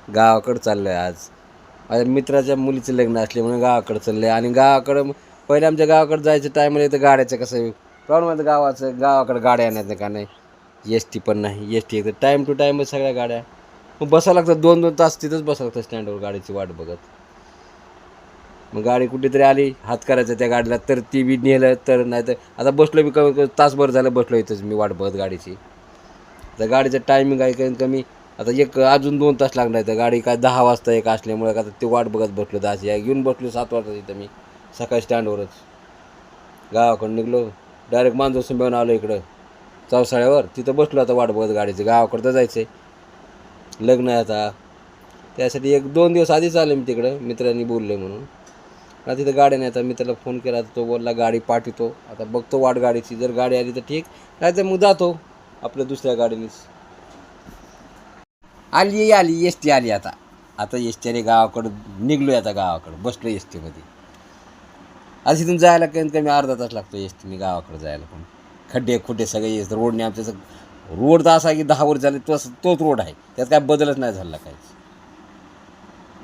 गावाकडं चाललो आहे आज. माझ्या मित्राच्या मुलीचं लग्न असले म्हणून गावाकडं चाललं आहे. आणि गावाकडं पहिले आमच्या गावाकडं जायचं टायमाला इथं गाड्याचं कसं प्रॉब्लेम आहे गावाकडं गाड्या येण्याचं का नाही. एस टी पण नाही. एस टी एकदम टाईम टू टाईमच सगळ्या गाड्या. मग बसावं लागतं 2-2 तास तिथंच बसावं लागतं स्टँडवर गाडीची वाट बघत. मग गाडी कुठेतरी आली हात करायचं त्या गाडीला तर ती बी नेलं तर नाही तर आता बसलो मी कमी तासभर झालं बसलो इथंच मी वाट बघत गाडीची. तर गाडीचं टायमिंग आहे कमीत कमी आता अजून 2 तास लागणार तर गाडी काय 10 वाजता एक असल्यामुळे आता ते वाट बघत बसलो 10 या घेऊन बसलो 7 वाजता इथं मी सकाळी स्टँडवरच गावाकडं निघलो डायरेक्ट मांजर संभेवून आलो इकडं चौसाळ्यावर तिथं बसलो आता वाट बघत गाडीचं गावाकडं तर जायचं आहे लग्न आहे आता त्यासाठी 1-2 दिवस आधीच आलो मी तिकडं मित्रांनी बोललं म्हणून. आता तिथं गाड्या नाही आता मित्राला फोन केला तर तो बोलला गाडी पाठवतो आता बघतो वाट गाडीची जर गाडी आली तर ठीक नाही तर मग जातो आपल्या दुसऱ्या गाडीनेच. आली एस टी आली आता एस टी आली गावाकडं निघलो आहे आता गावाकडं बसलो एस टीमध्ये. आज इथून जायला कमीत कमी अर्धा तास लागतो एस टीने गावाकडं जायला पण खड्डे खुड्डे सगळे रोडने आमच्या रोड तर असा आहे की 10 वर्ष झाले तोच रोड आहे त्यात काय बदलच नाही झाला काहीच.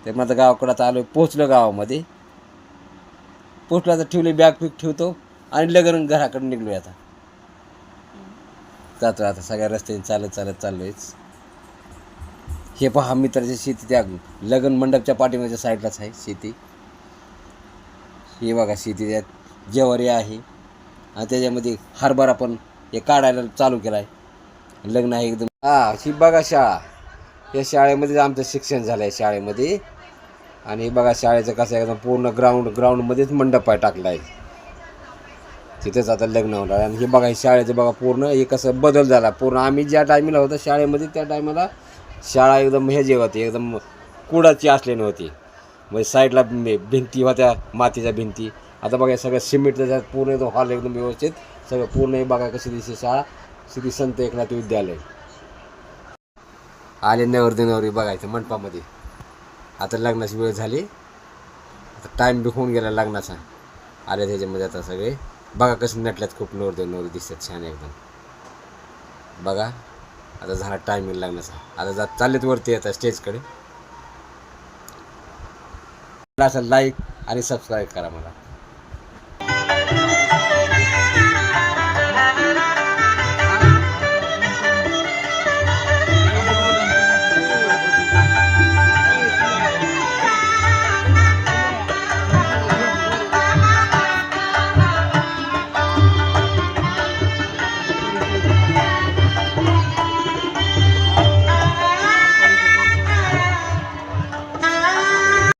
तर मग आता गावाकडं आता आलो पोचलो गावामध्ये पोचलो आता ठेवले बॅग फिक ठेवतो आणि लगन घराकडे निघलो आता जातो आता सगळ्या रस्त्याने चालत चाललो आहेच. हे पहा मित्राची शेती त्या लग्न मंडपच्या पाठीमागच्या साईडलाच आहे शेती. हे बघा शेती त्यात ज्वारी आहे आणि त्याच्यामध्ये हरभरा पण हे काढायला चालू केला आहे लग्न आहे एकदम. ही बघा शाळा या शाळेमध्ये आमचं शिक्षण झालं आहे शाळेमध्ये. आणि हे बघा शाळेचं कसं एकदम पूर्ण ग्राउंडमध्येच मंडप आहे टाकला आहे तिथेच आता लग्न होणार. आणि हे बघा हे शाळेचं बघा पूर्ण हे कसं बदल झाला पूर्ण आम्ही ज्या टायमिंगला होतं शाळेमध्ये त्या टायमाला शाळा एकदम हे जे होती एकदम कुडाची असलेली होती म्हणजे साईडला भिंती होत्या मातीच्या भिंती. आता बघा सगळं सिमेंट त्याच्यात पूर्ण एकदम हॉल एकदम व्यवस्थित सगळं पूर्ण हे बघा कशी दिसते शाळा श्री संत एकनाथ विद्यालय. आले नवरी बघायचं मंडपामध्ये. आता लग्नाची वेळ झाली आता टाईम बी होऊन गेला लग्नाचा आले त्याच्यामध्ये आता सगळे बघा कसं नटल्यात खूप नवरी दिसतात छान एकदम बघा. आता झाला टायमिंग लग्नाचा आता चाललेत वरती आता स्टेजकडे. लाईक आणि सबस्क्राईब करा मला.